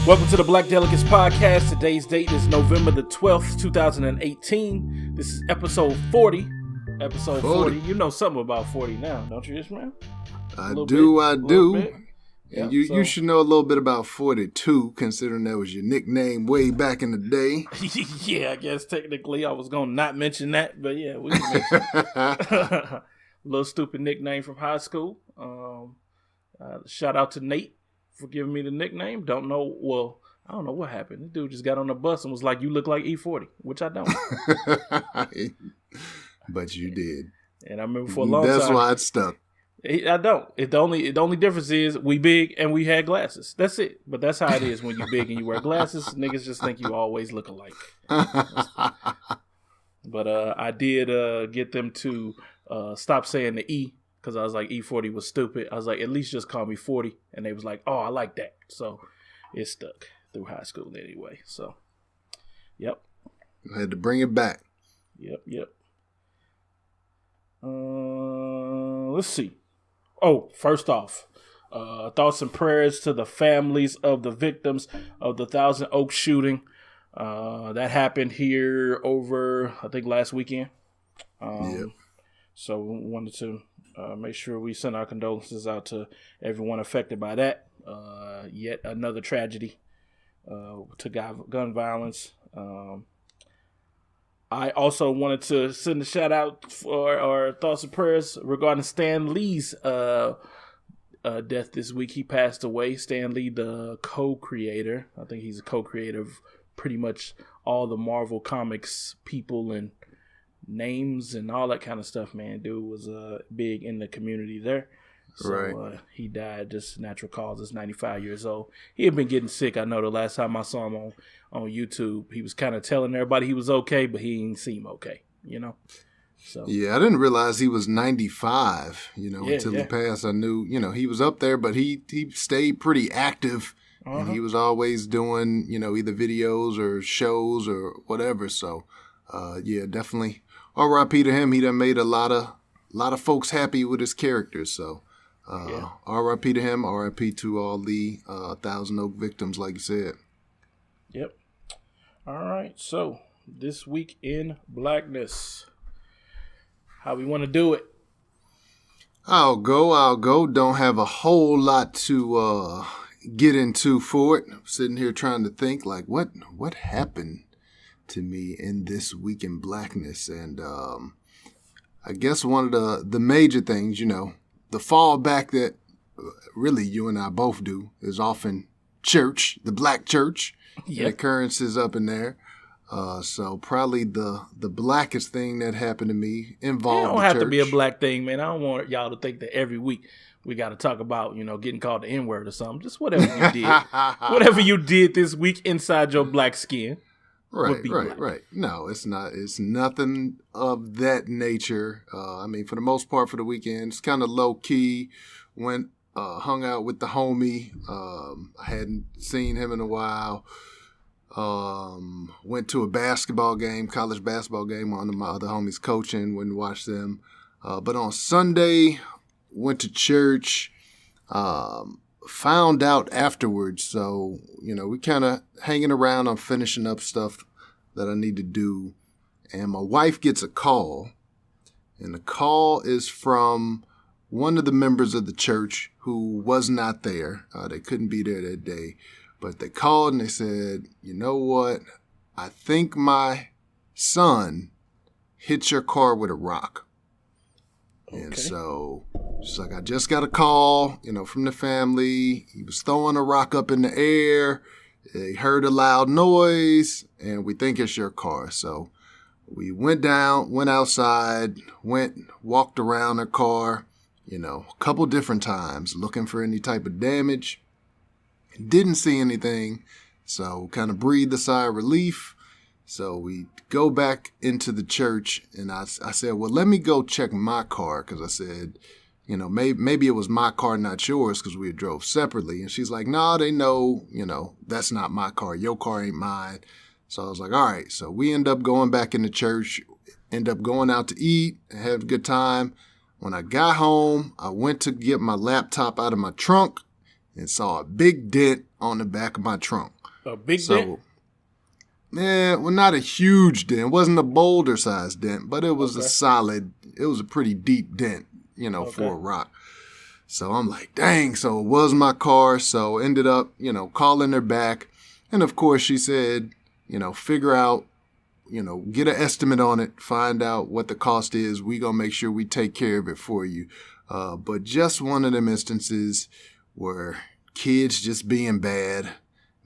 Welcome to the Black Delegates Podcast. Today's date is November the 12th, 2018. This is episode 40. Episode 40. You know something about 40 now, don't you, Ishmael? I do. Yep, you should know a little bit about 42, considering that was your nickname way back in the day. Yeah, I guess technically I was going to not mention that, but yeah, we can mention it. Little stupid nickname from high school. Shout out to Nate for giving me the nickname. I don't know what happened. The dude just got on the bus and was like, "You look like E40," which I don't. But you did. And I remember for a long time. That's why it stuck. I don't. The only difference is we big and we had glasses. That's it. But that's how it is when you big and you wear glasses. Niggas just think you always look alike. But I did get them to stop saying the E, because I was like, E40 was stupid. I was like, at least just call me 40. And they was like, oh, I like that. So it stuck through high school anyway. So, yep. I had to bring it back. Yep. Let's see. Oh, first off, thoughts and prayers to the families of the victims of the Thousand Oaks shooting. That happened here over, I think, last weekend. Yep. So we wanted to make sure we send our condolences out to everyone affected by that. Yet another tragedy to gun violence. I also wanted to send a shout out for our thoughts and prayers regarding Stan Lee's death this week. He passed away. Stan Lee, the co-creator. I think he's a co-creator of pretty much all the Marvel Comics people and names and all that kind of stuff, man. Dude was big in the community there. So right. He died just natural causes, 95 years old. He had been getting sick. I know the last time I saw him on YouTube, he was kind of telling everybody he was okay, but he didn't seem okay, you know? So yeah, I didn't realize he was 95, until he passed. I knew, he was up there, but he stayed pretty active. And he was always doing, either videos or shows or whatever. So, definitely R.I.P. to him. He done made a lot of folks happy with his characters. So, R.I.P. to him. R.I.P. to all the Thousand Oak victims, like you said. Yep. All right. So, this week in Blackness, how we want to do it? I'll go. Don't have a whole lot to get into for it. I'm sitting here trying to think, like, what happened to me in this week in Blackness? And I guess one of the major things, the fallback that really you and I both do is often church, the black church, and occurrences up in there. So probably the blackest thing that happened to me involved. It don't have to be a black thing, man. I don't want y'all to think that every week we got to talk about, getting called the N-word or something. Just whatever you did. Whatever you did this week inside your black skin. Right. No, it's not. It's nothing of that nature. For the most part for the weekend, it's kind of low key. Went, hung out with the homie. I hadn't seen him in a while. Went to a basketball game, college basketball game. One of my other homies coaching. Went and watched them. But on Sunday, went to church. Found out afterwards. So, we kind of hanging around. I'm finishing up stuff that I need to do. And my wife gets a call. And the call is from one of the members of the church who was not there. They couldn't be there that day. But they called and they said, you know what? I think my son hit your car with a rock. Okay. And so she's like, I just got a call, from the family. He was throwing a rock up in the air. They heard a loud noise, and we think it's your car. So we went outside, walked around their car, a couple different times looking for any type of damage. Didn't see anything, so kind of breathed a sigh of relief. So we go back into the church, and I said, well, let me go check my car, because I said, maybe it was my car, not yours, because we drove separately. And she's like, no, they know, that's not my car. Your car ain't mine. So I was like, all right. So we end up going back into church, end up going out to eat and have a good time. When I got home, I went to get my laptop out of my trunk and saw a big dent on the back of my trunk. A big dent? Yeah, well, not a huge dent. It wasn't a boulder-sized dent, but it was it was a pretty deep dent, for a rock. So I'm like, dang, so it was my car. So ended up, calling her back. And of course she said, figure out, get an estimate on it, find out what the cost is. We gonna make sure we take care of it for you. But just one of them instances where kids just being bad,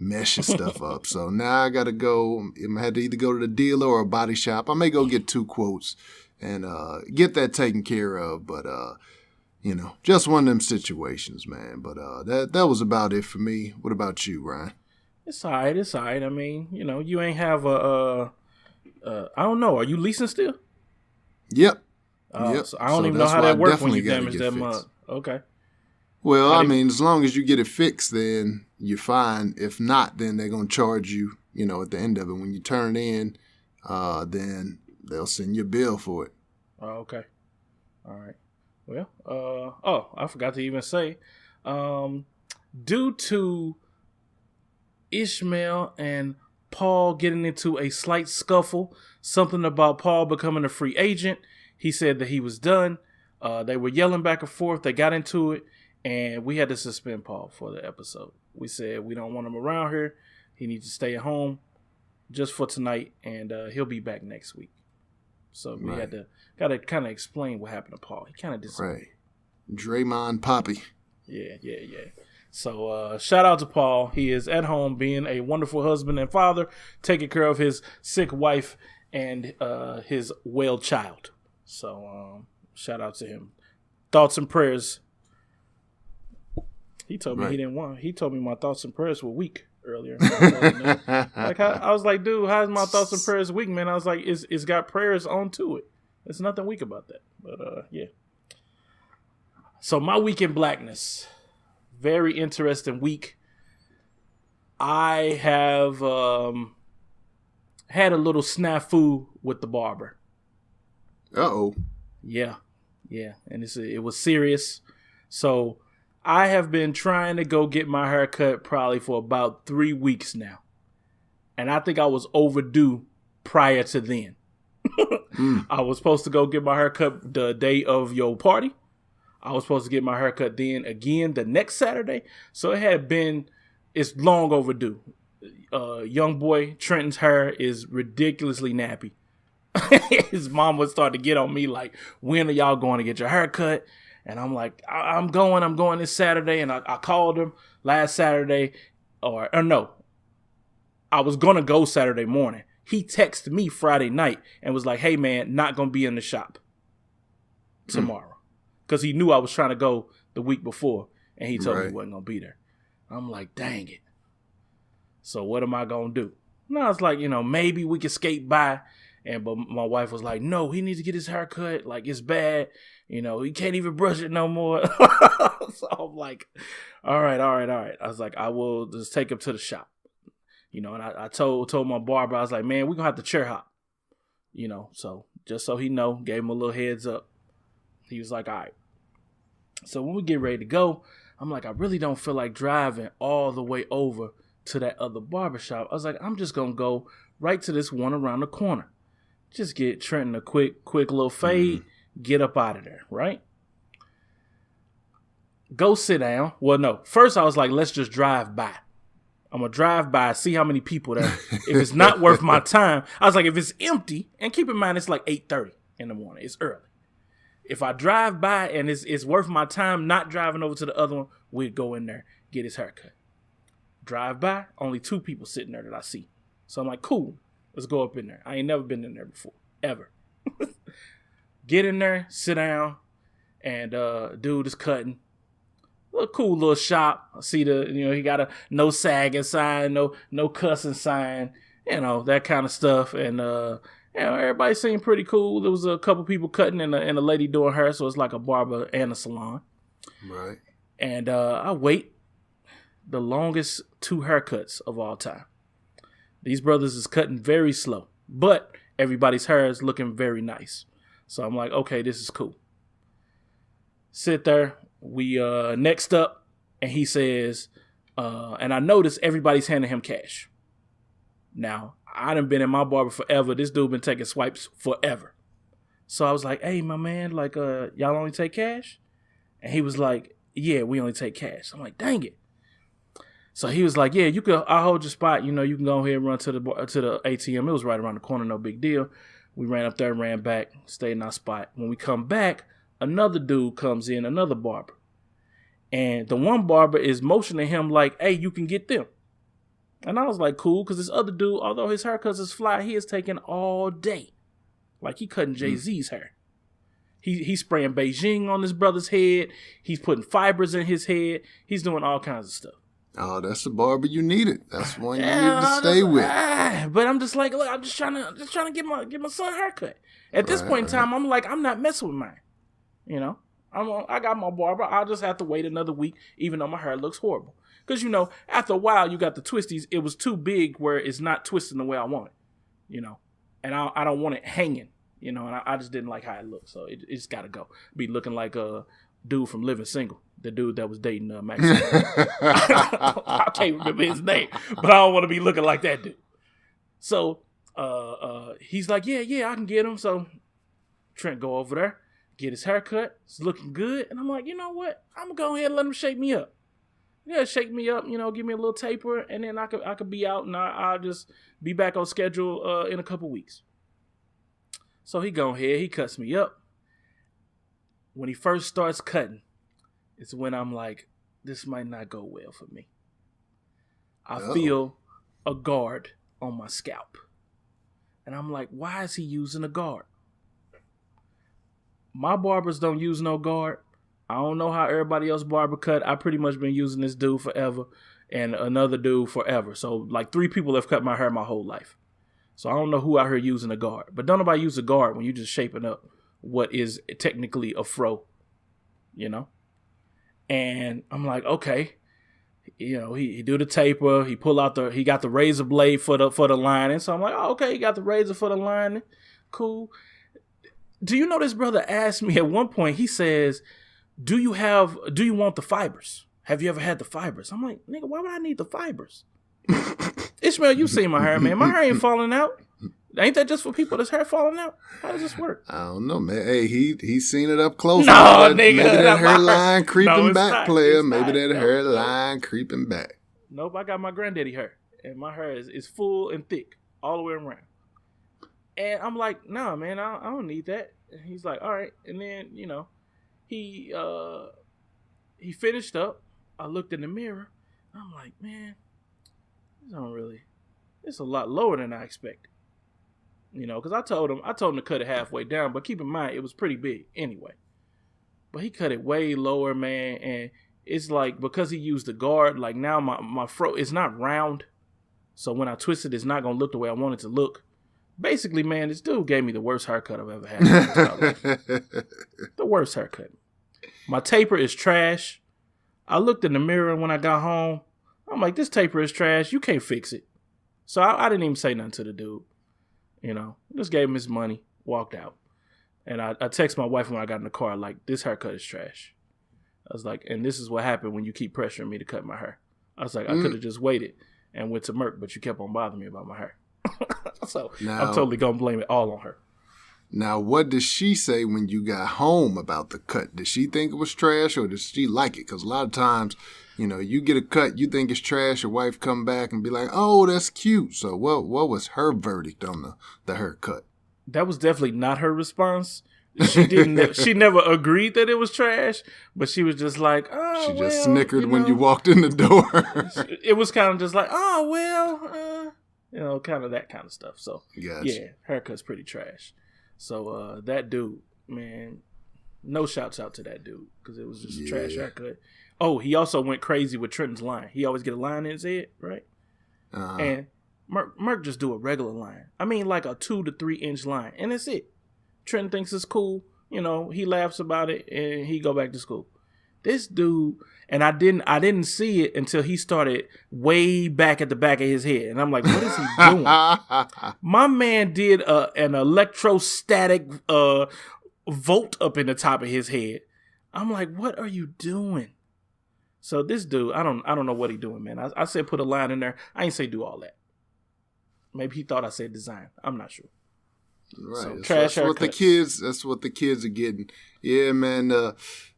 meshing stuff up. So now I got to go. I had to either go to the dealer or a body shop. I may go get 2 quotes and get that taken care of. But, just one of them situations, man. But that was about it for me. What about you, Ryan? It's all right. It's all right. I mean, you ain't have I don't know. Are you leasing still? Yep. Yep. So I don't even know how that works when you damage that mug. Okay. Well, I mean, as long as you get it fixed, then you're fine. If not, then they're going to charge you, at the end of it. When you turn it in, then they'll send you a bill for it. Oh, okay. All right. Well, I forgot to even say, due to Ishmael and Paul getting into a slight scuffle, something about Paul becoming a free agent, he said that he was done. They were yelling back and forth. They got into it. And we had to suspend Paul for the episode. We said we don't want him around here. He needs to stay at home just for tonight, and he'll be back next week. So we got to kind of explain what happened to Paul. He kind of did something. Right. Draymond Poppy. Yeah. So shout out to Paul. He is at home being a wonderful husband and father, taking care of his sick wife and his well child. So shout out to him. Thoughts and prayers. He told me he didn't want. He told me my thoughts and prayers were weak earlier. I was like, dude, how's my thoughts and prayers weak, man? I was like, it's got prayers onto it. There's nothing weak about that. But yeah. So my week in blackness, very interesting week. I have had a little snafu with the barber. Uh-oh. Yeah, and it was serious. So I have been trying to go get my hair cut probably for about 3 weeks now. And I think I was overdue prior to then. I was supposed to go get my hair cut the day of your party. I was supposed to get my hair cut then again the next Saturday. So it's long overdue. Young boy Trenton's hair is ridiculously nappy. His mom would start to get on me like, when are y'all going to get your hair cut? And I'm like, I'm going this Saturday. And I called him last Saturday or no, I was going to go Saturday morning. He texted me Friday night and was like, hey man, not going to be in the shop tomorrow. Because he knew I was trying to go the week before and he told me he wasn't going to be there. I'm like, dang it. So what am I going to do? And I was like, maybe we could skate by. But my wife was like, no, he needs to get his hair cut. Like, it's bad. He can't even brush it no more. So I'm like, all right. I was like, I will just take him to the shop. And I told my barber, I was like, man, we're going to have to chair hop. So just so he know, gave him a little heads up. He was like, all right. So when we get ready to go, I'm like, I really don't feel like driving all the way over to that other barbershop. I was like, I'm just going to go right to this one around the corner. Just get Trenton a quick little fade, get up out of there, right? Go sit down. Well, no. First, I was like, let's just drive by. I'm going to drive by, see how many people there. If it's not worth my time, I was like, if it's empty, and keep in mind, it's like 8:30 in the morning. It's early. If I drive by and it's worth my time not driving over to the other one, we'd go in there, get his haircut. Drive by, only 2 people sitting there that I see. So I'm like, cool. Let's go up in there. I ain't never been in there before, ever. Get in there, sit down, and dude is cutting. A cool little shop. I see he got a no sagging sign, no cussing sign, that kind of stuff. And everybody seemed pretty cool. There was a couple people cutting and a lady doing hair, so it's like a barber and a salon. Right. And I wait the longest 2 haircuts of all time. These brothers is cutting very slow, but everybody's hair is looking very nice. So I'm like, okay, this is cool. Sit there. We next up, and he says, And I noticed everybody's handing him cash. Now, I done been in my barber forever. This dude been taking swipes forever. So I was like, hey, my man, like, y'all only take cash? And he was like, yeah, we only take cash. I'm like, dang it. So he was like, yeah, I'll hold your spot. You can go ahead and run to the ATM. It was right around the corner, no big deal. We ran up there, ran back, stayed in our spot. When we come back, another dude comes in, another barber. And the one barber is motioning him like, hey, you can get them. And I was like, cool, because this other dude, although his haircuts is fly, he is taking all day. Like, he cutting Jay-Z's hair. He's spraying Beijing on his brother's head. He's putting fibers in his head. He's doing all kinds of stuff. Oh, that's the barber you needed. That's one you need to stay with. But I'm just like, look, I'm just trying to get my son a haircut. At this point in time, I'm like, I'm not messing with mine. I got my barber. I'll just have to wait another week, even though my hair looks horrible. Because, after a while, you got the twisties. It was too big where it's not twisting the way I want it, And I don't want it hanging, and I just didn't like how it looked. So it just got to go. Be looking like a dude from Living Single, the dude that was dating Maxine. I can't remember his name, but I don't want to be looking like that dude. So he's like, yeah, I can get him. So Trent go over there, get his haircut. It's looking good. And I'm like, you know what? I'm going to go ahead and let him shake me up. Yeah, shake me up, give me a little taper, and then I could be out, and I'll just be back on schedule in a couple weeks. So he go ahead, he cuts me up. When he first starts cutting, it's when I'm like, this might not go well for me. I feel a guard on my scalp. And I'm like, why is he using a guard? My barbers don't use no guard. I don't know how everybody else barber cut. I pretty much been using this dude forever and another dude forever. So like 3 people have cut my hair my whole life. So I don't know who out here using a guard. But don't nobody use a guard when you just shaping up what is technically a fro, And I'm like, okay. He do the taper. He pull out he got the razor blade for the lining. So I'm like, oh, okay, he got the razor for the lining. Cool. Do you know this brother asked me at one point, he says, do you want the fibers? Have you ever had the fibers? I'm like, nigga, why would I need the fibers? Ishmael, you seen my hair, man. My hair ain't falling out. Ain't that just for people that's hair falling out? How does this work? I don't know, man. Hey, he's seen it up close. No, nigga. Maybe that hairline creeping back, not. player. Maybe that hairline creeping back. Nope, I got my granddaddy hair. And my hair is full and thick all the way around. And I'm like, nah, man, I don't need that. And he's like, all right. And then, he finished up. I looked in the mirror. I'm like, man, it's a lot lower than I expected. Because I told him to cut it halfway down, but keep in mind, it was pretty big anyway. But he cut it way lower, man, and it's like, because he used the guard, like now my fro, it's not round, so when I twist it, it's not going to look the way I want it to look. Basically, man, this dude gave me the worst haircut I've ever had. The worst haircut. My taper is trash. I looked in the mirror when I got home. I'm like, this taper is trash. You can't fix it. So I didn't even say nothing to the dude. Just gave him his money, walked out. And I texted my wife when I got in the car, like, this haircut is trash. I was like, and this is what happened when you keep pressuring me to cut my hair. I was like, I could have just waited and went to Merck, but you kept on bothering me about my hair. So now, I'm totally going to blame it all on her. Now, what did she say when you got home about the cut? Did she think it was trash or did she like it? Because a lot of times, you get a cut, you think it's trash, your wife come back and be like, oh, that's cute. So what was her verdict on the haircut? That was definitely not her response. She never agreed that it was trash, but she was just like, oh, she just snickered when you walked in the door. It was kind of just like, oh, well, kind of that kind of stuff. So, gotcha. Yeah, haircut's pretty trash. So, that dude, man, no shouts out to that dude because it was just a trash haircut. Oh, he also went crazy with Trenton's line. He always get a line in his head, right? Uh-huh. And Merc just do a regular line. I mean, like a 2 to 3 inch line, and that's it. Trenton thinks it's cool. He laughs about it, and he go back to school. This dude, and I didn't see it until he started way back at the back of his head, and I'm like, what is he doing? My man did an electrostatic volt up in the top of his head. I'm like, what are you doing? So this dude, I don't know what he doing, man. I said put a line in there. I ain't say do all that. Maybe he thought I said design. I'm not sure. Right. So, that's what the kids are getting. Yeah, man.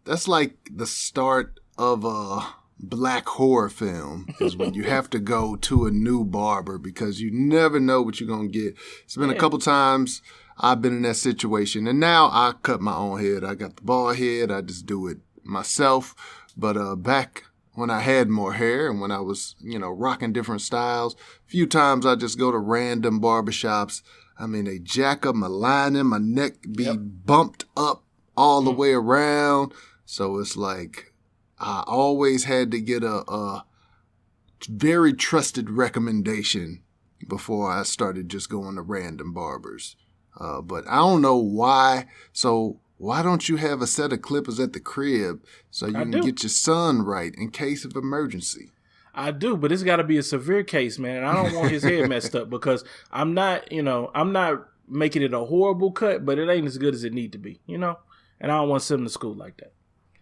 That's like the start of a black horror film, is when you have to go to a new barber because you never know what you're going to get. It's been a couple times I've been in that situation, and now I cut my own head. I got the bald head. I just do it myself. But back when I had more hair and when I was, rocking different styles, a few times I just go to random barbershops. I mean, they jack up my lining, my neck be bumped up all the way around. So it's like I always had to get a very trusted recommendation before I started just going to random barbers. But I don't know why. So why don't you have a set of clippers at the crib so you can get your son right in case of emergency? I do, but it's got to be a severe case, man. And I don't want his head messed up because I'm not making it a horrible cut, but it ain't as good as it need to be, And I don't want to send him to school like that.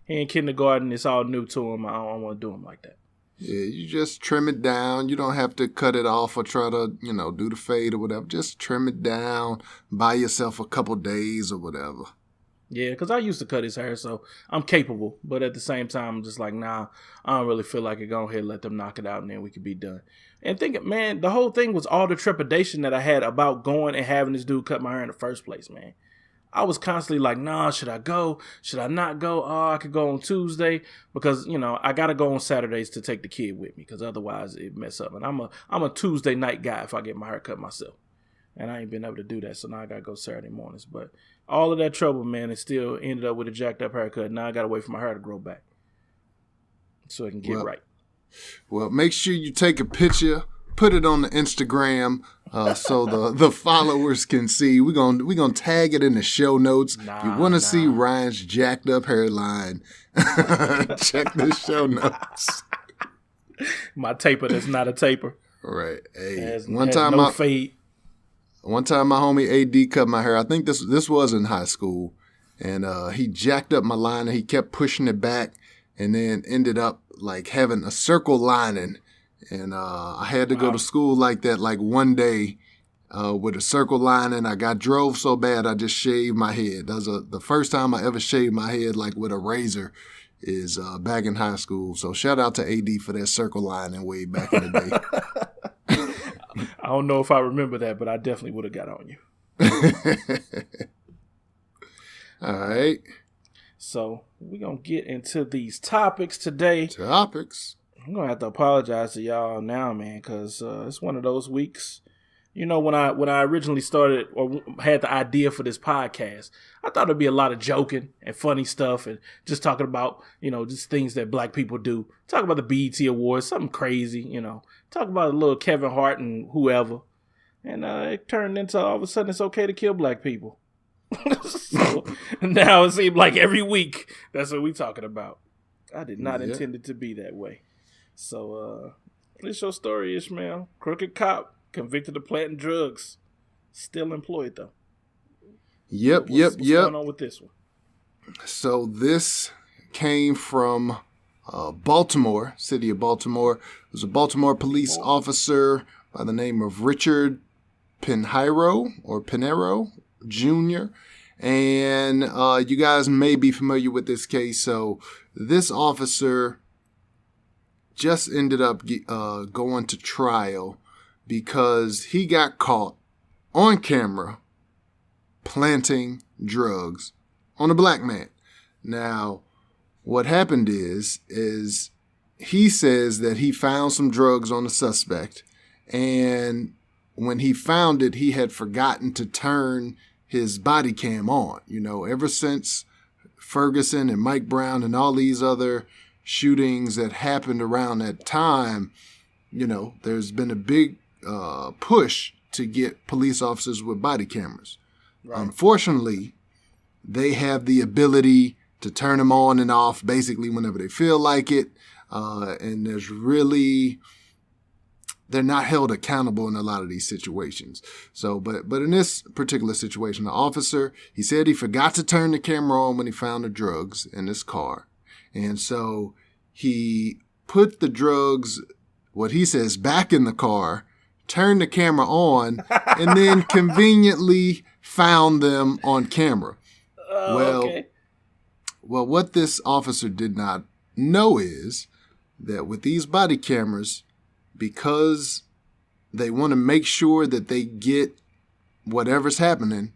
He in kindergarten, it's all new to him. I don't want to do him like that. Yeah, you just trim it down. You don't have to cut it off or try to, do the fade or whatever. Just trim it down, buy yourself a couple days or whatever. Yeah, because I used to cut his hair, so I'm capable. But at the same time, I'm just like, nah, I don't really feel like it. Go ahead, let them knock it out, and then we could be done. And think, man, the whole thing was all the trepidation that I had about going and having this dude cut my hair in the first place, man. I was constantly like, nah, should I go? Should I not go? Oh, I could go on Tuesday because, I got to go on Saturdays to take the kid with me because otherwise it mess up. And I'm a Tuesday night guy if I get my hair cut myself. And I ain't been able to do that, so now I got to go Saturday mornings. But all of that trouble, man, it still ended up with a jacked up haircut. Now I got to wait for my hair to grow back so it can get right. Well, make sure you take a picture, put it on the Instagram so the followers can see. We're gonna tag it in the show notes. If you want to see Ryan's jacked up hairline, check the show notes. My taper that's not a taper. Right. Hey, has no fade. One time my homie AD cut my hair. I think this was in high school. And he jacked up my lining. He kept pushing it back and then ended up like having a circle lining. And I had to go to school like that like one day with a circle lining. I drove so bad I just shaved my head. That was the first time I ever shaved my head like with a razor is back in high school. So shout out to AD for that circle lining way back in the day. I don't know if I remember that, but I definitely would have got on you. All right. So we're going to get into these topics today. I'm going to have to apologize to y'all now, man, because it's one of those weeks. When I originally started or had the idea for this podcast, I thought it'd be a lot of joking and funny stuff and just talking about, just things that black people do. Talk about the BET Awards, something crazy, Talk about a little Kevin Hart and whoever. And it turned into all of a sudden it's okay to kill black people. So now it seems like every week that's what we talking about. I did not intend it to be that way. So it's your story, Ishmael. Crooked cop. Convicted of planting drugs. Still employed, though. What's going on with this one? So this came from Baltimore, city of Baltimore. It was a Baltimore police officer by the name of Richard Pinheiro Jr. And you guys may be familiar with this case. So this officer just ended up going to trial because he got caught on camera planting drugs on a black man. Now, what happened is he says that he found some drugs on the suspect, and when he found it, he had forgotten to turn his body cam on. Ever since Ferguson and Mike Brown and all these other shootings that happened around that time, there's been a big push to get police officers with body cameras. Right. Unfortunately, they have the ability to turn them on and off basically whenever they feel like it. And they're not held accountable in a lot of these situations. So, but in this particular situation, the officer, he said he forgot to turn the camera on when he found the drugs in his car. And so he put the drugs, what he says, back in the car, turned the camera on, and then conveniently found them on camera. Okay. Well, what this officer did not know is that with these body cameras, because they want to make sure that they get whatever's happening,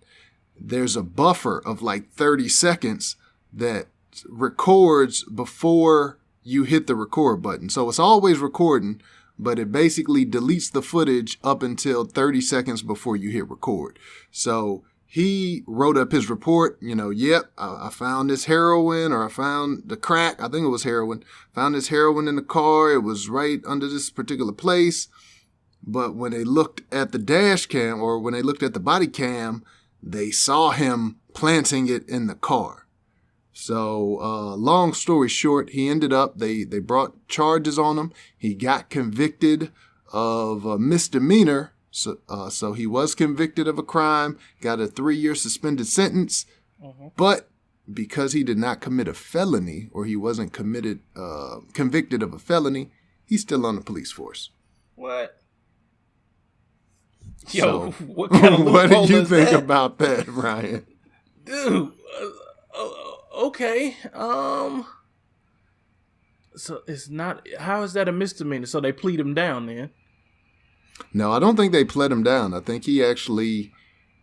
there's a buffer of like 30 seconds that records before you hit the record button. So it's always recording, but it basically deletes the footage up until 30 seconds before you hit record. So he wrote up his report, I found this heroin, or I found the crack. I think it was heroin. Found this heroin in the car. It was right under this particular place. But when they looked at the dash cam, or when they looked at the body cam, they saw him planting it in the car. So long story short, he ended up, they brought charges on him. He got convicted of a misdemeanor. So he was convicted of a crime, got a 3-year suspended sentence. Mm-hmm. But because he did not commit a felony, or he wasn't convicted of a felony, he's still on the police force. What? Yo, what kind of what do you think about that, Ryan? Dude, okay. So it's not. How is that a misdemeanor? So they plead him down then? No, I don't think they pled him down. I think he actually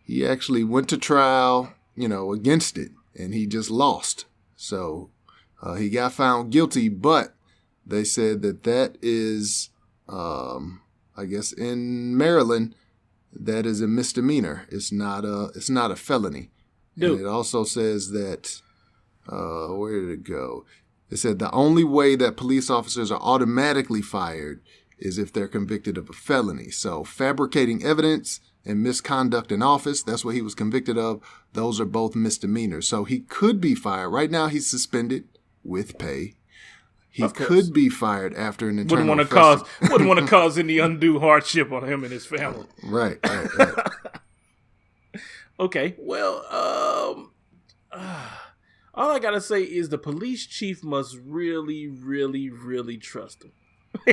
went to trial, against it, and he just lost. So he got found guilty, but they said that is, I guess in Maryland, that is a misdemeanor. It's not a felony. Dude. And it also says that, where did it go? It said the only way that police officers are automatically fired is if they're convicted of a felony. So fabricating evidence and misconduct in office, that's what he was convicted of. Those are both misdemeanors. So he could be fired. Right now he's suspended with pay. He could be fired after an internal wouldn't want to cause any undue hardship on him and his family. Right. Okay, well, all I gotta say is the police chief must really, really, really trust him.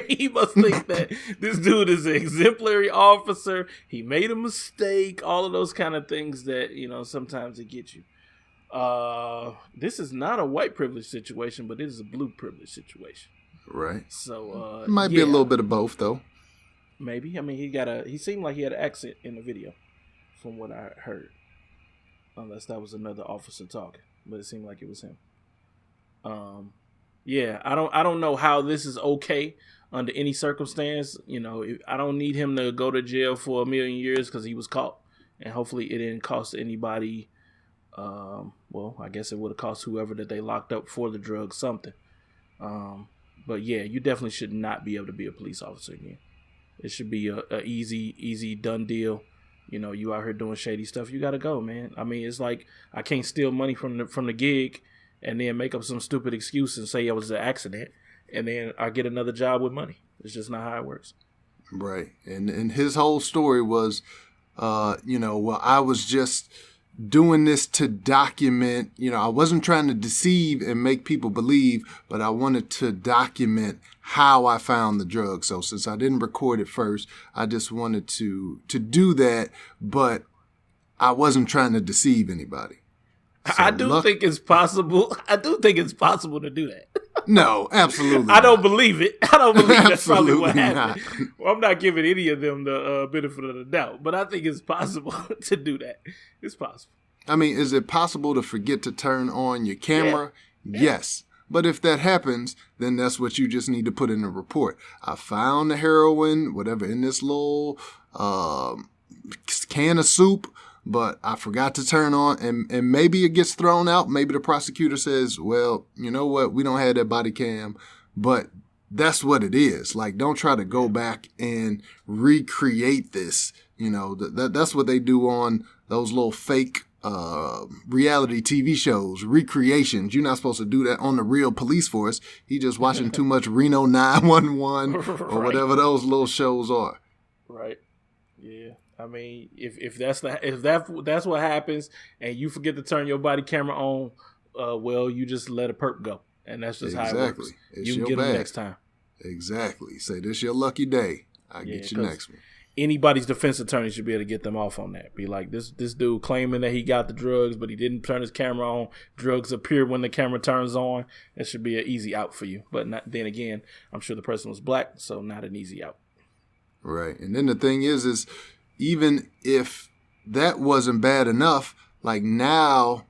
He must think that this dude is an exemplary officer. He made a mistake. All of those kind of things that, sometimes it gets you. This is not a white privilege situation, but it is a blue privilege situation. Right. So, it might be a little bit of both, though. Maybe. I mean, he seemed like he had an accent in the video, from what I heard. Unless that was another officer talking, but it seemed like it was him. Yeah, I don't know how this is okay under any circumstance. I don't need him to go to jail for 1,000,000 years because he was caught, and hopefully it didn't cost anybody. Well, I guess it would have cost whoever that they locked up for the drug something. But yeah, you definitely should not be able to be a police officer again. It should be a easy done deal. You out here doing shady stuff, you gotta go, man. I mean, it's like I can't steal money from the gig and then make up some stupid excuse and say it was an accident, and then I get another job with money. It's just not how it works. Right. And his whole story was, I was just doing this to document, I wasn't trying to deceive and make people believe, but I wanted to document how I found the drug. So since I didn't record it first, I just wanted to do that, but I wasn't trying to deceive anybody. So I do think it's possible. I do think it's possible to do that. No, absolutely. I don't believe it. I don't believe that's probably what happened. Not. Well, I'm not giving any of them the benefit of the doubt, but I think it's possible to do that. It's possible. I mean, is it possible to forget to turn on your camera? Yeah. Yes. But if that happens, then that's what you just need to put in the report. I found the heroin, whatever, in this little can of soup, but I forgot to turn on, and maybe it gets thrown out. Maybe the prosecutor says, well, you know what? We don't have that body cam, but that's what it is. Like, don't try to go back and recreate this. That's what they do on those little fake reality TV shows, recreations. You're not supposed to do that on the real police force. He just watching too much Reno 911 or whatever those little shows are. Right. Yeah. I mean, if that's what happens, and you forget to turn your body camera on, well, you just let a perp go, And that's just how it works. It's you can your get them bag. next time. Exactly. Say, this your lucky day. I get you next one. Anybody's defense attorney should be able to get them off on that. Be like, this dude claiming that he got the drugs, but he didn't turn his camera on. Drugs appear when the camera turns on. That should be an easy out for you. But then again, I'm sure the person was black, so not an easy out. Right. And then the thing is even if that wasn't bad enough, like now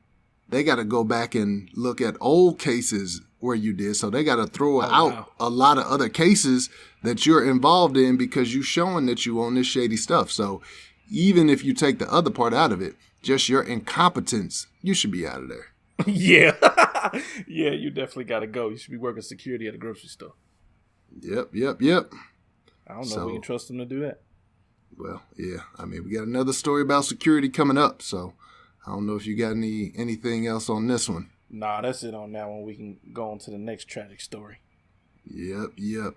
they got to go back and look at old cases where you did. So they got to throw out a lot of other cases that you're involved in because you're showing that you own this shady stuff. So even if you take the other part out of it, just your incompetence, you should be out of there. Yeah. Yeah, you definitely got to go. You should be working security at a grocery store. Yep. I don't know if we can trust them to do that. Well, yeah. I mean, we got another story about security coming up. So I don't know if you got anything else on this one. Nah, that's it on that one. We can go on to the next tragic story. Yep.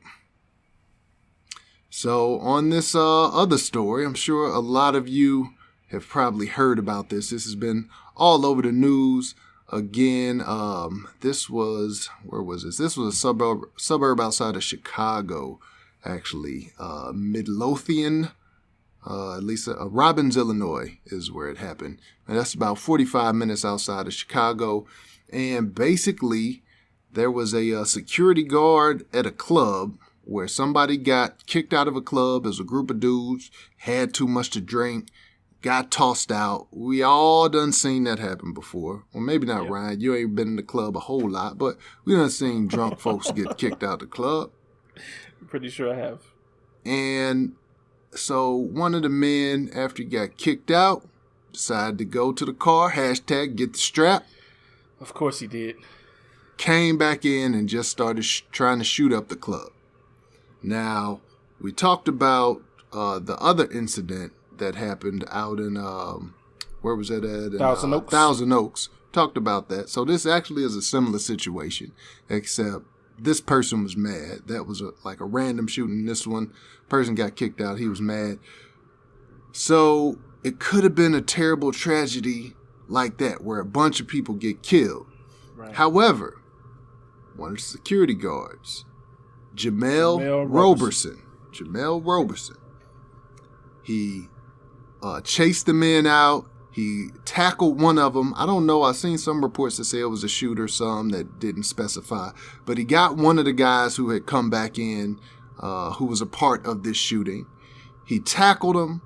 So on this other story, I'm sure a lot of you have probably heard about this. This has been all over the news. Again, this was, where was this? This was a suburb outside of Chicago, actually. Midlothian, at least Robbins, Illinois is where it happened. And that's about 45 minutes outside of Chicago. And basically, there was a security guard at a club where somebody got kicked out of a club. It was a group of dudes, had too much to drink, got tossed out. We all done seen that happen before. Well, maybe not, yep. Ryan. You ain't been in the club a whole lot, but we done seen drunk folks get kicked out the club. I'm pretty sure I have. And so one of the men, after he got kicked out, decided to go to the car, hashtag get the strap. Of course he did. Came back in and just started trying to shoot up the club. Now, we talked about the other incident that happened out in, where was that at? Thousand Oaks. Thousand Oaks. Talked about that. So this actually is a similar situation, except this person was mad. That was like a random shooting. This one person got kicked out. He was mad. So it could have been a terrible tragedy like that, where a bunch of people get killed. Right. However, one of the security guards, Jamel Roberson, he chased the men out. He tackled one of them. I don't know. I've seen some reports that say it was a shooter, some that didn't specify. But he got one of the guys who had come back in, who was a part of this shooting. He tackled him.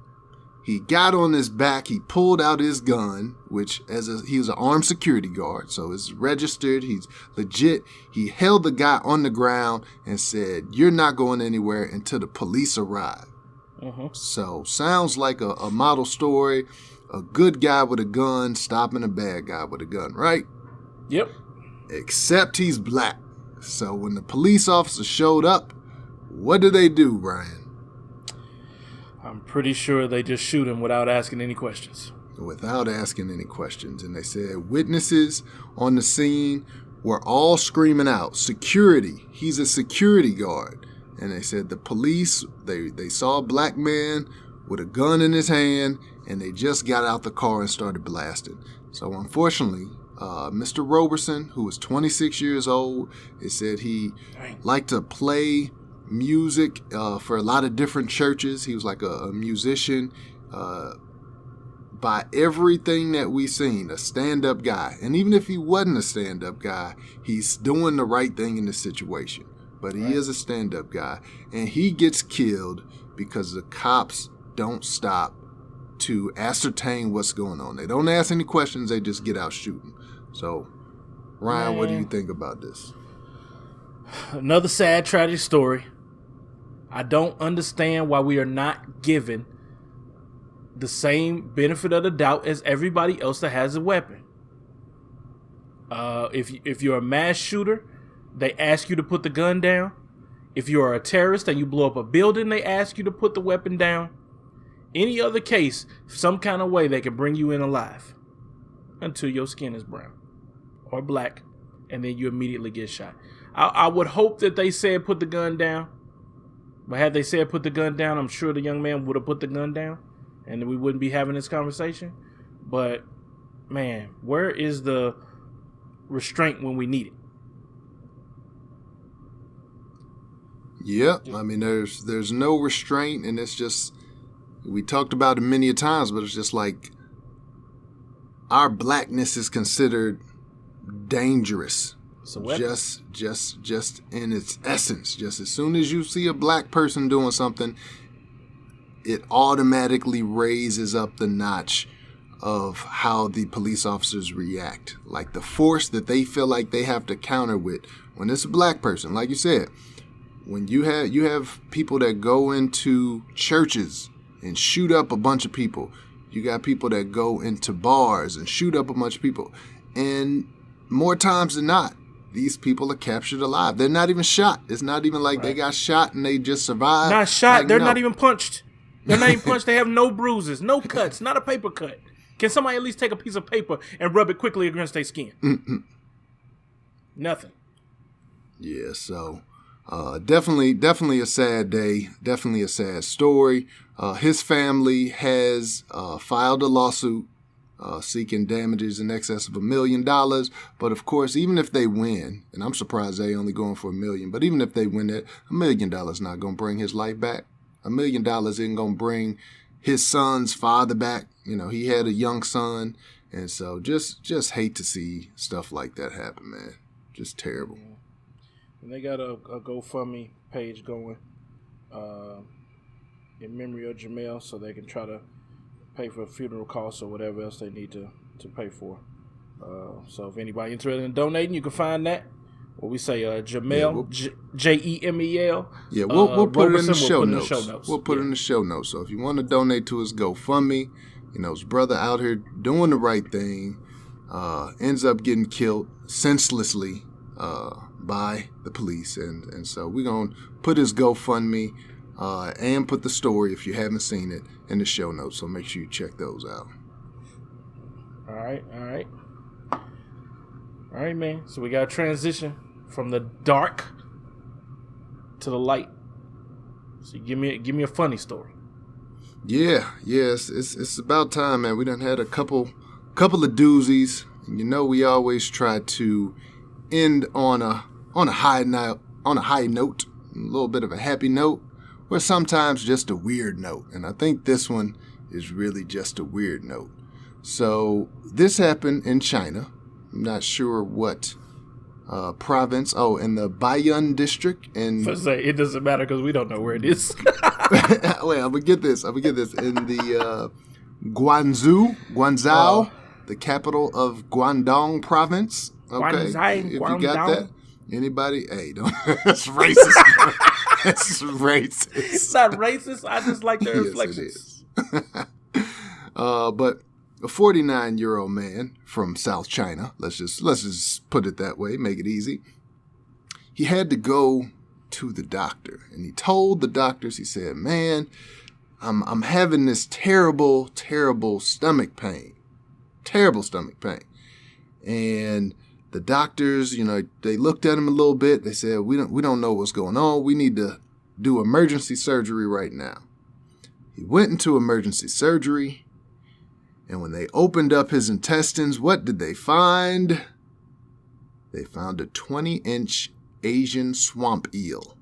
He got on his back. He pulled out his gun, which he was an armed security guard, so it's registered. He's legit. He held the guy on the ground and said, "You're not going anywhere until the police arrive." Uh-huh. So sounds like a model story. A good guy with a gun stopping a bad guy with a gun, right? Yep. Except he's black. So when the police officer showed up, what did they do, Brian? I'm pretty sure they just shoot him without asking any questions. Without asking any questions. And they said witnesses on the scene were all screaming out, "Security, he's a security guard." And they said the police, they saw a black man with a gun in his hand, and they just got out the car and started blasting. So unfortunately, Mr. Roberson, who was 26 years old, it said he liked to play music for a lot of different churches. He was like a musician. By everything that we've seen, a stand-up guy. And even if he wasn't a stand-up guy, he's doing the right thing in this situation. But he is a stand-up guy. And he gets killed because the cops don't stop to ascertain what's going on. They don't ask any questions. They just get out shooting. So, Ryan, what do you think about this? Another sad, tragic story. I don't understand why we are not given the same benefit of the doubt as everybody else that has a weapon. If you're a mass shooter, they ask you to put the gun down. If you're a terrorist and you blow up a building, they ask you to put the weapon down. Any other case, some kind of way they can bring you in alive until your skin is brown or black, and then you immediately get shot. I would hope that they said put the gun down. But had they said put the gun down, I'm sure the young man would have put the gun down and we wouldn't be having this conversation. But, man, where is the restraint when we need it? Yep. I mean, there's no restraint, and it's just, we talked about it many a times, but it's just like our blackness is considered dangerous. It's a weapon. Just in its essence. Just as soon as you see a black person doing something, it automatically raises up the notch of how the police officers react. Like the force that they feel like they have to counter with. When it's a black person, like you said, when you have people that go into churches and shoot up a bunch of people. You got people that go into bars and shoot up a bunch of people. And more times than not, these people are captured alive. They're not even shot. It's not even like they got shot and they just survived. Not shot. Like, They're not even punched. They're not even punched. They have no bruises, no cuts, not a paper cut. Can somebody at least take a piece of paper and rub it quickly against their skin? Nothing. Yeah, so definitely a sad day. Definitely a sad story. His family has filed a lawsuit seeking damages in excess of $1 million. But of course, even if they win, and I'm surprised they only going for $1 million, but even if they win that, $1 million not going to bring his life back. $1 million isn't going to bring his son's father back. You know, he had a young son. And so just hate to see stuff like that happen, man. Just terrible. And they got a GoFundMe page going in memory of Jamel, so they can try to pay for funeral costs or whatever else they need to pay for. So if anybody interested in donating, you can find that. What we say, Jamel, Jemel. Yeah, we'll put it in the show notes. We'll put it in the show notes. So if you want to donate to his GoFundMe, you know, his brother out here doing the right thing, ends up getting killed senselessly by the police. And so we're going to put his GoFundMe and put the story, if you haven't seen it, in the show notes. So make sure you check those out. All right, man. So we got to transition from the dark to the light. So give me a funny story. Yeah. It's about time, man. We done had a couple of doozies. And you know, we always try to end on a high note, a little bit of a happy note, or sometimes just a weird note. And I think this one is really just a weird note. So this happened in China. I'm not sure what province. Oh, in the Baiyun district. It doesn't matter because we don't know where it is. Wait, I'm gonna get this. In the Guangzhou, the capital of Guangdong province. Okay, if you got that. Anybody? Hey, don't. That's racist. That's racist. It's not racist. I just like their reflections. It is. But a 49-year-old man from South China, let's just put it that way, make it easy. He had to go to the doctor, and he told the doctors, he said, "Man, I'm having this terrible stomach pain. Terrible stomach pain." And the doctors, you know, they looked at him a little bit. They said, we don't know what's going on. We need to do emergency surgery right now." He went into emergency surgery. And when they opened up his intestines, what did they find? They found a 20-inch Asian swamp eel.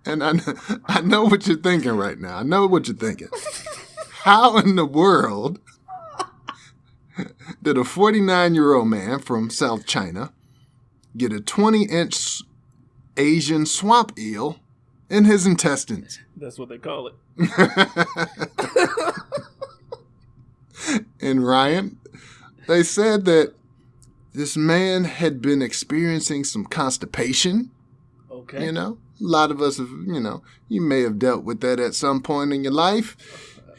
And I know what you're thinking right now. I know what you're thinking. How in the world did a 49-year-old man from South China get a 20-inch Asian swamp eel in his intestines? That's what they call it. And Ryan, they said that this man had been experiencing some constipation. Okay. You know, a lot of us have, you know, you may have dealt with that at some point in your life.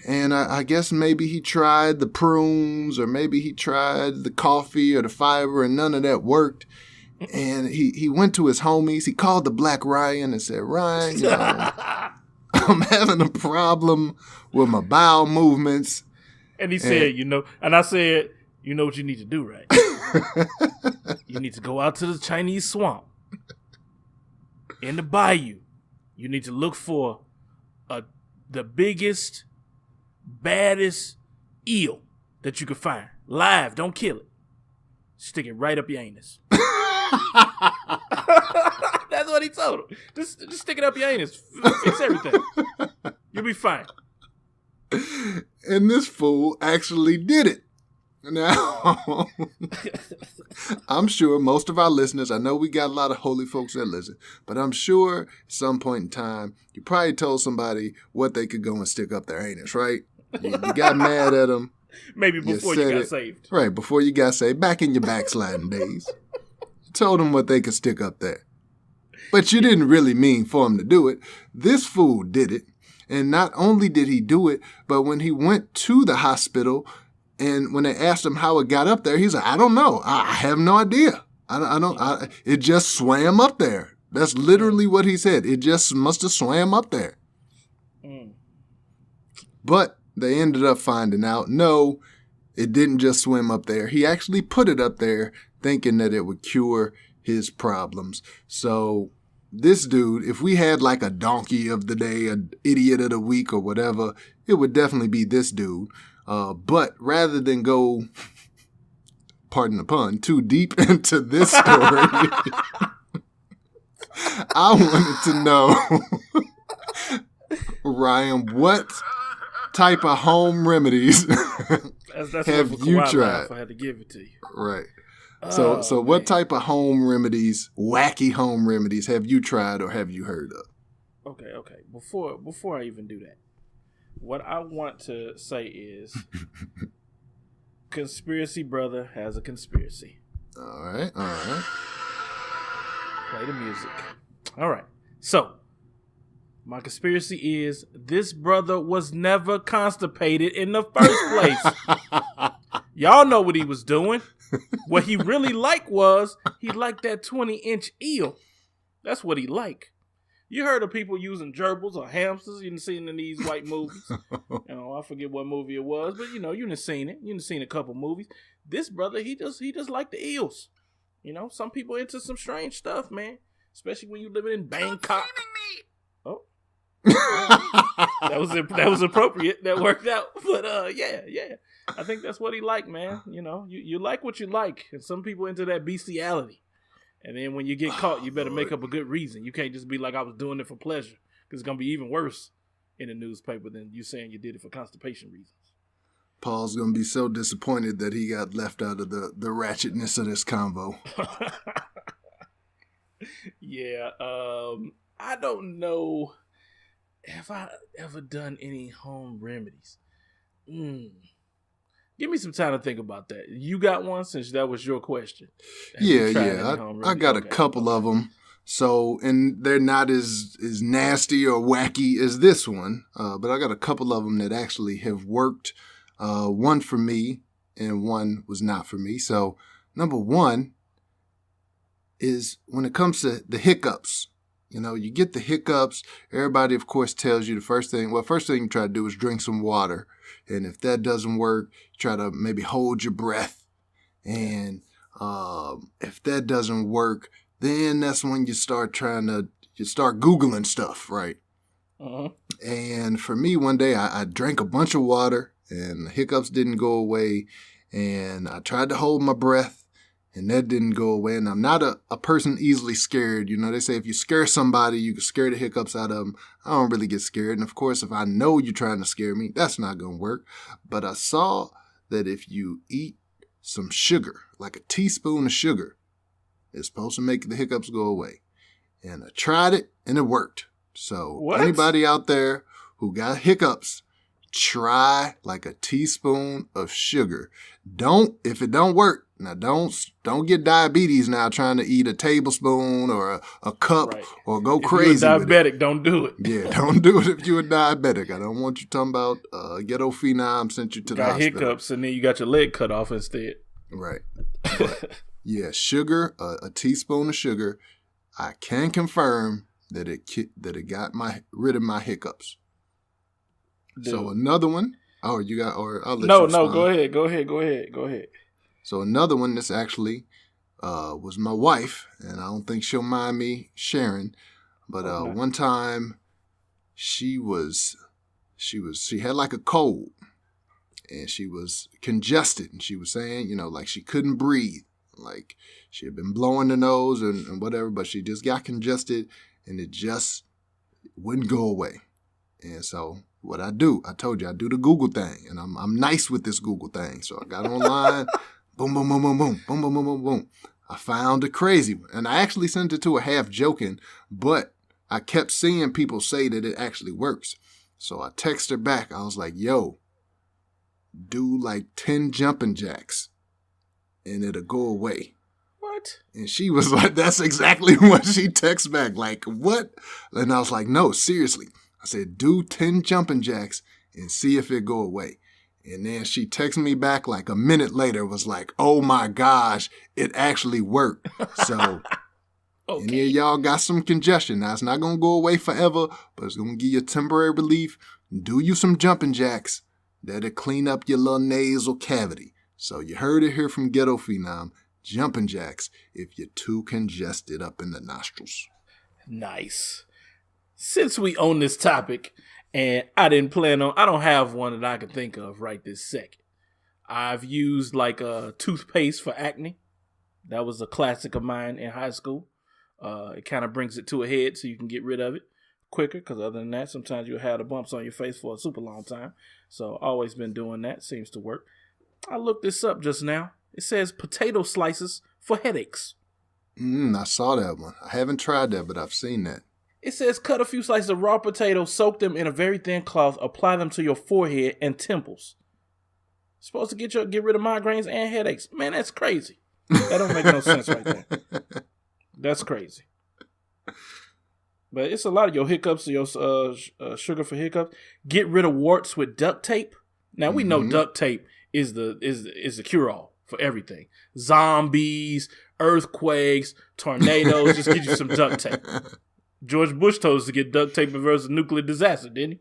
And I guess maybe he tried the prunes, or maybe he tried the coffee or the fiber, and none of that worked. And he went to his homies. He called the Black Ryan and said, "Ryan, you know, I'm having a problem with my bowel movements." And he said, you know, and I said, "You know what you need to do, right? You need to go out to the Chinese swamp in the bayou. You need to look for the biggest, baddest eel that you can find. Live, don't kill it. Stick it right up your anus." That's what he told him. Just stick it up your anus. Fix everything. You'll be fine. And this fool actually did it. Now, I'm sure most of our listeners, I know we got a lot of holy folks that listen, but I'm sure at some point in time, you probably told somebody what they could go and stick up their anus, right? You got mad at them. Maybe before you got saved. Right, before you got saved, back in your backsliding days. You told them what they could stick up there. But you didn't really mean for them to do it. This fool did it. And not only did he do it, but when he went to the hospital and when they asked him how it got up there, he's like, I don't know. I have no idea. It just swam up there. That's literally what he said. It just must have swam up there. Mm. But they ended up finding out, no, it didn't just swim up there. He actually put it up there thinking that it would cure his problems. So this dude, if we had like a donkey of the day, an idiot of the week or whatever, it would definitely be this dude. But rather than go, pardon the pun, too deep into this story, I wanted to know, Ryan, what type of home remedies have you tried? I had to give it to you. Right. So what type of home remedies, wacky home remedies, have you tried or have you heard of? Okay. Before I even do that, what I want to say is, conspiracy brother has a conspiracy. All right. Play the music. All right. So, my conspiracy is this brother was never constipated in the first place. Y'all know what he was doing. What he really liked was he liked that 20-inch eel. That's what he liked. You heard of people using gerbils or hamsters. You done seen in these white movies. I forget what movie it was, but you done seen it. You done seen a couple movies. This brother, he just liked the eels. Some people into some strange stuff, man. Especially when you living in Bangkok. Oh. that was appropriate. That worked out. But yeah. I think that's what he liked, man. You like what you like, and some people into that bestiality. And then when you get caught, you better make up a good reason. You can't just be like, I was doing it for pleasure, because it's gonna be even worse in the newspaper than you saying you did it for constipation reasons. Paul's gonna be so disappointed that he got left out of the ratchetness of this convo. Yeah, I don't know. Have I ever done any home remedies? Give me some time to think about that. You got one, since that was your question. Yeah. I got a couple of them. So, and they're not as nasty or wacky as this one, but I got a couple of them that actually have worked. One for me and one was not for me. So, number one is when it comes to the hiccups. You get the hiccups. Everybody, of course, tells you first thing you try to do is drink some water. And if that doesn't work, try to maybe hold your breath. And if that doesn't work, then that's when you start Googling stuff, right? Uh-huh. And for me, one day I drank a bunch of water and the hiccups didn't go away. And I tried to hold my breath. And that didn't go away. And I'm not a person easily scared. They say if you scare somebody, you can scare the hiccups out of them. I don't really get scared. And of course, if I know you're trying to scare me, that's not going to work. But I saw that if you eat some sugar, like a teaspoon of sugar, it's supposed to make the hiccups go away. And I tried it and it worked. So Anybody out there who got hiccups, try like a teaspoon of sugar. If it don't work, now don't get diabetes now trying to eat a tablespoon or a cup or go crazy. If you're a diabetic, don't do it. Yeah, don't do it if you're a diabetic. I don't want you talking about ghetto phenom sent you to the hospital. Got hiccups and then you got your leg cut off instead. Right. But, yeah, sugar, a teaspoon of sugar. I can confirm that it got rid of my hiccups. Dude. So another one. Oh, you got, or I'll let you respond. Go ahead. So another one that's actually was my wife, and I don't think she'll mind me sharing. But one time, she had like a cold, and she was congested, and she was saying, like she couldn't breathe. Like she had been blowing the nose and whatever, but she just got congested and it just wouldn't go away. And so what I told you, I do the Google thing, and I'm nice with this Google thing. So I got online, boom, boom, boom, boom, boom, boom, boom, boom, boom, boom. I found a crazy one, and I actually sent it to her half joking, but I kept seeing people say that it actually works. So I texted her back. I was like, yo, do like 10 jumping jacks, and it'll go away. What? And she was like, that's exactly what she texted back. Like, what? And I was like, no, seriously. I said, do 10 jumping jacks and see if it go away. And then she texted me back like a minute later, was like, oh my gosh, it actually worked. So okay. Any of y'all got some congestion. Now, it's not going to go away forever, but it's going to give you temporary relief. Do you some jumping jacks. That'll clean up your little nasal cavity. So you heard it here from Ghetto Phenom. Jumping jacks if you're too congested up in the nostrils. Nice. Since we own this topic, and I don't have one that I can think of right this second. I've used like a toothpaste for acne. That was a classic of mine in high school. It kind of brings it to a head so you can get rid of it quicker, because other than that, sometimes you'll have the bumps on your face for a super long time. So always been doing that. Seems to work. I looked this up just now. It says potato slices for headaches. I saw that one. I haven't tried that, but I've seen that. It says cut a few slices of raw potatoes, soak them in a very thin cloth, apply them to your forehead and temples. Supposed to get rid of migraines and headaches. Man, that's crazy. That don't make no sense right there. That's crazy. But it's a lot of your hiccups, your sugar for hiccups. Get rid of warts with duct tape. Now we know duct tape is the cure all for everything. Zombies, earthquakes, tornadoes. Just get you some duct tape. George Bush told us to get duct tape versus a nuclear disaster, didn't he?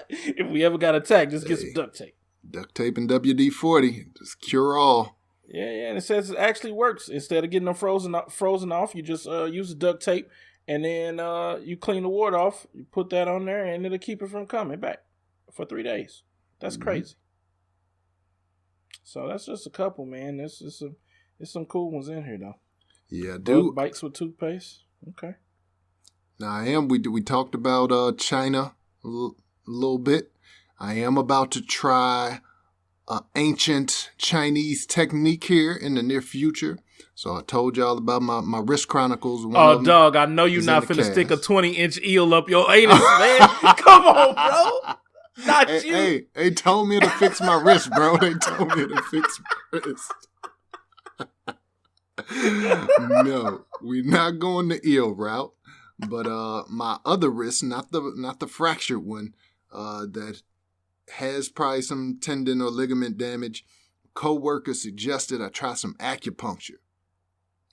If we ever got attacked, just get some duct tape. Duct tape and WD-40, just cure all. Yeah, and it says it actually works. Instead of getting them frozen off, you just use the duct tape, and then you clean the wart off. You put that on there, and it'll keep it from coming back for 3 days. That's crazy. So that's just a couple, man. There's some cool ones in here, though. Yeah, dude. Bug bites with toothpaste. Okay. Now we talked about China a little bit. I am about to try an ancient Chinese technique here in the near future. So I told y'all about my wrist chronicles. Oh, dog, I know you're not finna stick a 20-inch eel up your anus, man. Come on, bro. Not you. Hey, they told me to fix my wrist, bro. They told me to fix my wrist. No, we're not going the eel route. But my other wrist, not the fractured one, that has probably some tendon or ligament damage. Co-worker suggested I try some acupuncture.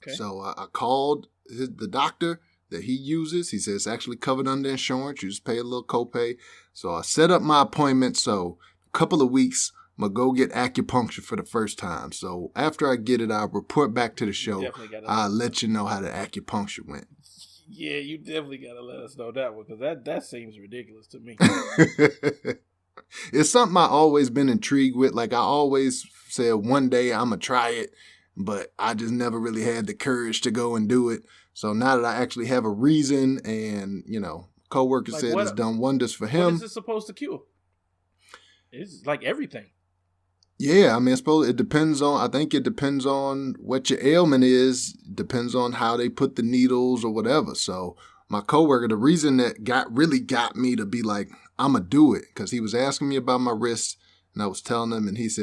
Okay. So I called the doctor that he uses. He says it's actually covered under insurance. You just pay a little copay. So I set up my appointment. So a couple of weeks, I'm going to go get acupuncture for the first time. So after I get it, I'll report back to the show. I'll let you know how the acupuncture went. Yeah, you definitely got to let us know that one, because that seems ridiculous to me. It's something I've always been intrigued with. Like, I always said one day I'm going to try it, but I just never really had the courage to go and do it. So now that I actually have a reason, and, coworker said it's done wonders for him. What is it supposed to cure? It's like everything. Yeah, I mean, it depends on, I think it depends on what your ailment is, depends on how they put the needles or whatever. So my coworker, the reason that really got me to be like, I'm going to do it, because he was asking me about my wrist, and I was telling him, and he's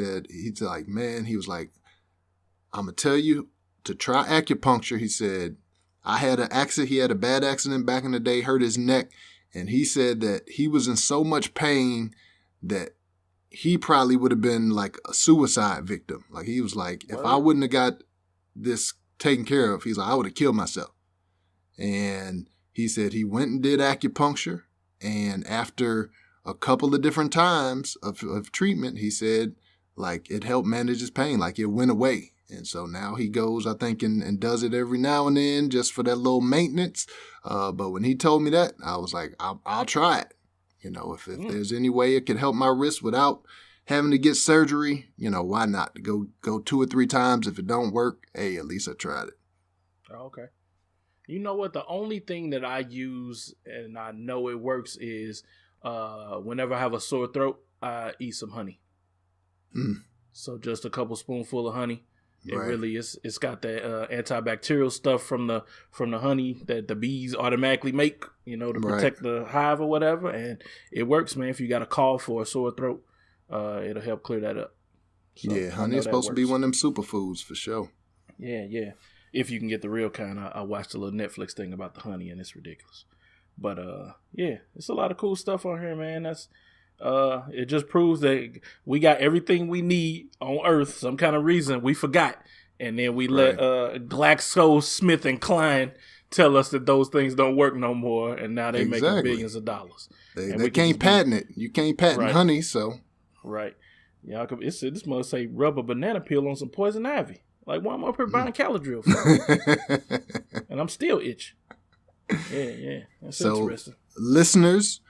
like, man, he was like, I'm going to tell you to try acupuncture. He said, I had an accident. He had a bad accident back in the day, hurt his neck. And he said that he was in so much pain that he probably would have been like a suicide victim. Like, he was like, if I wouldn't have got this taken care of, he's like, I would have killed myself. And he said he went and did acupuncture. And after a couple of different times of treatment, he said, like, it helped manage his pain. Like, it went away. And so now he goes, I think, and does it every now and then just for that little maintenance. But when he told me that, I was like, I'll try it. If there's any way it could help my wrist without having to get surgery, why not? Go 2 or 3 times. If it don't work, hey, at least I tried it. Oh, okay. You know what? The only thing that I use and I know it works is whenever I have a sore throat, I eat some honey. So just a couple spoonful of honey. It really is. It's got that antibacterial stuff from the honey that the bees automatically make, to protect the hive or whatever. And it works, man. If you got a cough for a sore throat, it'll help clear that up. So yeah, honey is supposed to be one of them superfoods for sure. Yeah. If you can get the real kind. I watched a little Netflix thing about the honey, and it's ridiculous. But yeah, it's a lot of cool stuff on here, man. That's it just proves that we got everything we need on Earth. Some kind of reason we forgot, and then we let GlaxoSmithKline tell us that those things don't work no more, and now they making billions of dollars. They can't patent it. You can't patent honey, so right. Yeah, this must say rub a banana peel on some poison ivy. Like, why am I up here buying Caladril for? And I'm still itching. Yeah. That's interesting. Listeners,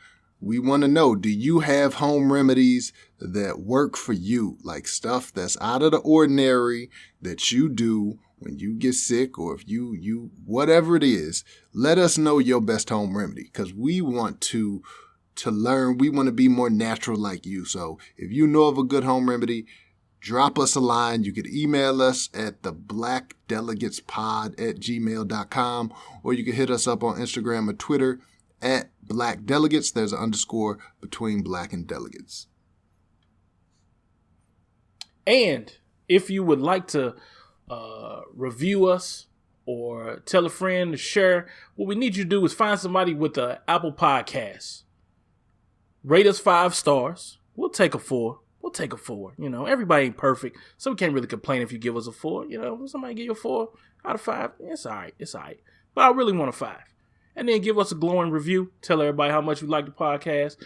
we want to know, do you have home remedies that work for you? Like stuff that's out of the ordinary that you do when you get sick, or if you whatever it is, let us know your best home remedy, because we want to learn. We want to be more natural like you. So if you know of a good home remedy, drop us a line. You could email us at the blackdelegatespod@gmail.com, or you can hit us up on Instagram or Twitter at Black Delegates. There's an underscore between Black and Delegates. And if you would like to review us or tell a friend to share, what we need you to do is find somebody with the Apple Podcast. Rate us 5 stars. We'll take a 4. We'll take a 4. Everybody ain't perfect, so we can't really complain if you give us a 4. Somebody give you a 4 out of 5. It's all right. But I really want a 5. And then give us a glowing review. Tell everybody how much you like the podcast.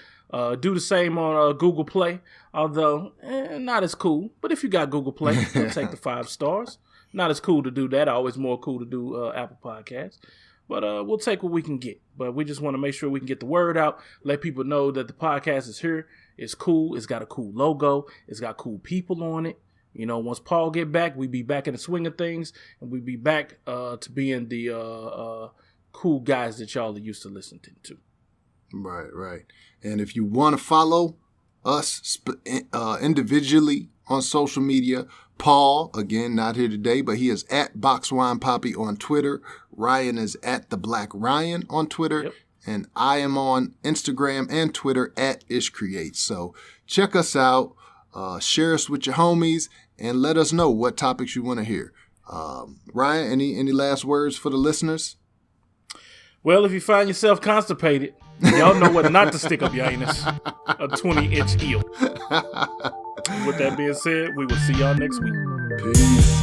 Do the same on Google Play, although not as cool. But if you got Google Play, we'll take the 5 stars. Not as cool to do that. Always more cool to do Apple Podcasts. But we'll take what we can get. But we just want to make sure we can get the word out. Let people know that the podcast is here. It's cool. It's got a cool logo. It's got cool people on it. Once Paul get back, we be back in the swing of things. And we be back to being the cool guys that y'all are used to listening to. Right. And if you want to follow us individually on social media, Paul, again, not here today, but he is at BoxWinePoppy on Twitter. Ryan is at The Black Ryan on Twitter. Yep. And I am on Instagram and Twitter at IshCreates. So check us out, share us with your homies, and let us know what topics you want to hear. Ryan, any last words for the listeners? Well, if you find yourself constipated, y'all know what not to stick up your anus. A 20-inch eel. With that being said, we will see y'all next week. Peace.